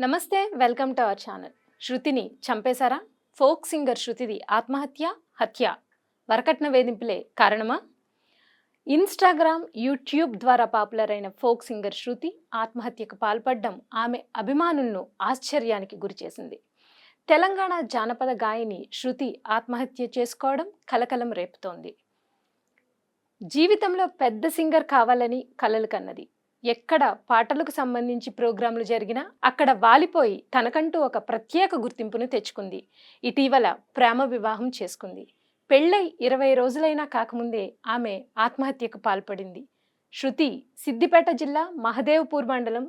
నమస్తే, welcome to our channel. శృతిని చంపేశారా? Folk singer శృతిది ఆత్మహత్య, హత్య, వరకట్న వేధింపులే కారణమా? ఇన్స్టాగ్రామ్, యూట్యూబ్ ద్వారా పాపులర్ అయిన ఫోక్ సింగర్ శృతి ఆత్మహత్యకు పాల్పడడం ఆమె అభిమానులను ఆశ్చర్యానికి గురిచేసింది. తెలంగాణ జానపద గాయని శృతి ఆత్మహత్య చేసుకోవడం కలకలం రేపుతోంది. జీవితంలో పెద్ద సింగర్ కావాలని కలలు కన్నది. ఎక్కడ పాటలకు సంబంధించి ప్రోగ్రాంలు జరిగినా అక్కడ వాలిపోయి తనకంటూ ఒక ప్రత్యేక గుర్తింపును తెచ్చుకుంది. ఇటీవల ప్రేమ వివాహం చేసుకుంది. పెళ్ళై 20 రోజులైనా కాకముందే ఆమె ఆత్మహత్యకు పాల్పడింది. శృతి సిద్దిపేట జిల్లా మహదేవ్పూర్ మండలం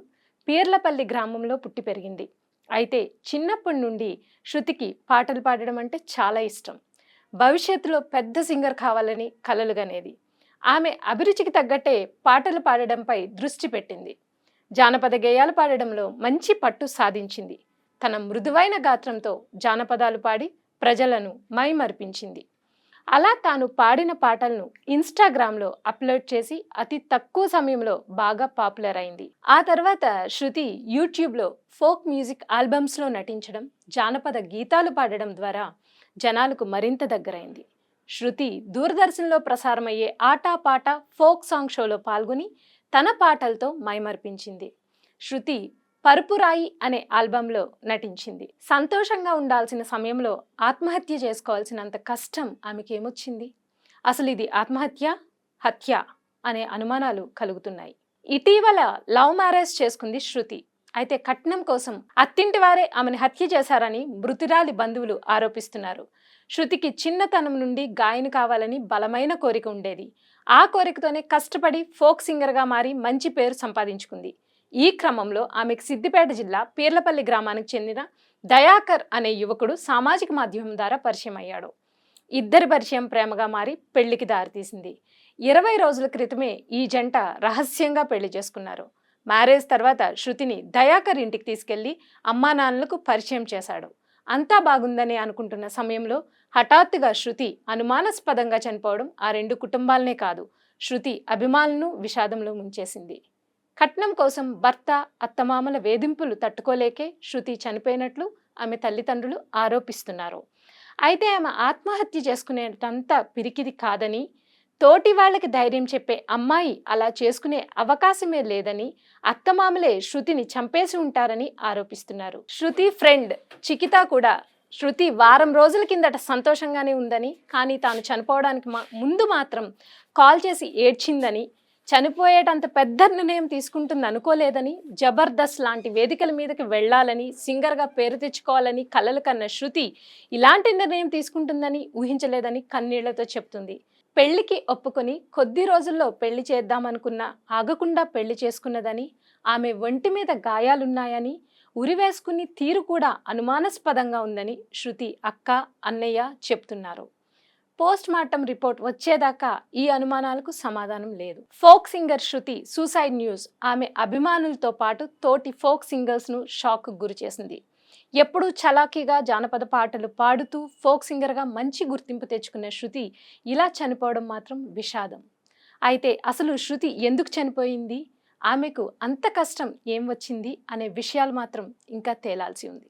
పీర్లపల్లి గ్రామంలో పుట్టి పెరిగింది. అయితే చిన్నప్పటి నుండి శృతికి పాటలు పాడడం అంటే చాలా ఇష్టం. భవిష్యత్తులో పెద్ద సింగర్ కావాలని కలలుగనేది. ఆమె అభిరుచికి తగ్గట్టే పాటలు పాడడంపై దృష్టి పెట్టింది. జానపద గేయాలు పాడడంలో మంచి పట్టు సాధించింది. తన మృదువైన గాత్రంతో జానపదాలు పాడి ప్రజలను మైమరిపించింది. అలా తాను పాడిన పాటలను ఇన్స్టాగ్రామ్లో అప్లోడ్ చేసి అతి తక్కువ సమయంలో బాగా పాపులర్ అయింది. ఆ తర్వాత శృతి యూట్యూబ్లో ఫోక్ మ్యూజిక్ ఆల్బమ్స్లో నటించడం, జానపద గీతాలు పాడడం ద్వారా జనాలకు మరింత దగ్గరైంది. శృతి దూరదర్శన్లో ప్రసారమయ్యే ఆటా పాట ఫోక్ సాంగ్ షోలో పాల్గొని తన పాటలతో మైమర్పించింది. శృతి పరుపురాయి అనే ఆల్బంలో నటించింది. సంతోషంగా ఉండాల్సిన సమయంలో ఆత్మహత్య చేసుకోవాల్సినంత కష్టం ఆమెకేమొచ్చింది? అసలు ఇది ఆత్మహత్య, హత్య అనే అనుమానాలు కలుగుతున్నాయి. ఇటీవల లవ్ మ్యారేజ్ చేసుకుంది శృతి. అయితే కట్నం కోసం అత్తింటి వారే ఆమెను హత్య చేశారని మృతురాలి బంధువులు ఆరోపిస్తున్నారు. శృతికి చిన్నతనం నుండి గాయని కావాలని బలమైన కోరిక ఉండేది. ఆ కోరికతోనే కష్టపడి ఫోక్ సింగర్గా మారి మంచి పేరు సంపాదించుకుంది. ఈ క్రమంలో ఆమెకు సిద్దిపేట జిల్లా పీర్లపల్లి గ్రామానికి చెందిన దయాకర్ అనే యువకుడు సామాజిక మాధ్యమం ద్వారా పరిచయం అయ్యాడు. ఇద్దరి పరిచయం ప్రేమగా మారి పెళ్లికి దారితీసింది. 20 రోజుల క్రితమే ఈ జంట రహస్యంగా పెళ్లి చేసుకున్నారు. మ్యారేజ్ తర్వాత శృతిని దయాకర్ ఇంటికి తీసుకెళ్లి అమ్మా నాన్నలకు పరిచయం చేశాడు. అంతా బాగుందని అనుకుంటున్న సమయంలో హఠాత్తుగా శృతి అనుమానాస్పదంగా చనిపోవడం ఆ రెండు కుటుంబాలనే కాదు, శృతి అభిమానులను విషాదంలో ముంచేసింది. కట్నం కోసం భర్త, అత్తమామల వేధింపులు తట్టుకోలేకే శృతి చనిపోయినట్లు ఆమె తల్లిదండ్రులు ఆరోపిస్తున్నారు. అయితే ఆమె ఆత్మహత్య చేసుకునేటంత పిరికిది కాదని, తోటి వాళ్ళకి ధైర్యం చెప్పే అమ్మాయి అలా చేసుకునే అవకాశమే లేదని, అత్తమామలే శృతిని చంపేసి ఉంటారని ఆరోపిస్తున్నారు. శృతి ఫ్రెండ్ చికిత కూడా శృతి వారం రోజుల కిందట సంతోషంగానే ఉందని, కానీ తాను చనిపోవడానికి ముందు మాత్రం కాల్ చేసి ఏడ్చిందని, చనిపోయేటంత పెద్ద నిర్ణయం తీసుకుంటుంది అనుకోలేదని, జబర్దస్త్ లాంటి వేదికల మీదకి వెళ్ళాలని, సింగర్గా పేరు తెచ్చుకోవాలని కలలు కన్న శృతి ఇలాంటి నిర్ణయం తీసుకుంటుందని ఊహించలేదని కన్నీళ్లతో చెప్తుంది. పెళ్లికి ఒప్పుకొని కొద్ది రోజుల్లో పెళ్లి చేద్దామనుకున్న ఆగకుండా పెళ్లి చేసుకున్నదని, ఆమె ఒంటి మీద గాయాలున్నాయని, ఉరివేసుకుని తీరు కూడా అనుమానాస్పదంగా ఉందని శృతి అక్క, అన్నయ్య చెప్తున్నారు. పోస్ట్ మార్టం రిపోర్ట్ వచ్చేదాకా ఈ అనుమానాలకు సమాధానం లేదు. ఫోక్ సింగర్ శృతి సూసైడ్ న్యూస్ ఆమె అభిమానులతో పాటు తోటి ఫోక్ సింగర్స్ను షాక్కు గురి చేసింది. ఎప్పుడూ చలాకీగా జానపద పాటలు పాడుతూ ఫోక్ సింగర్గా మంచి గుర్తింపు తెచ్చుకున్న శృతి ఇలా చనిపోవడం మాత్రం విషాదం. అయితే అసలు శృతి ఎందుకు చనిపోయింది, ఆమెకు అంత కష్టం ఏం వచ్చింది అనే విషయాలు మాత్రం ఇంకా తేలాల్సి ఉంది.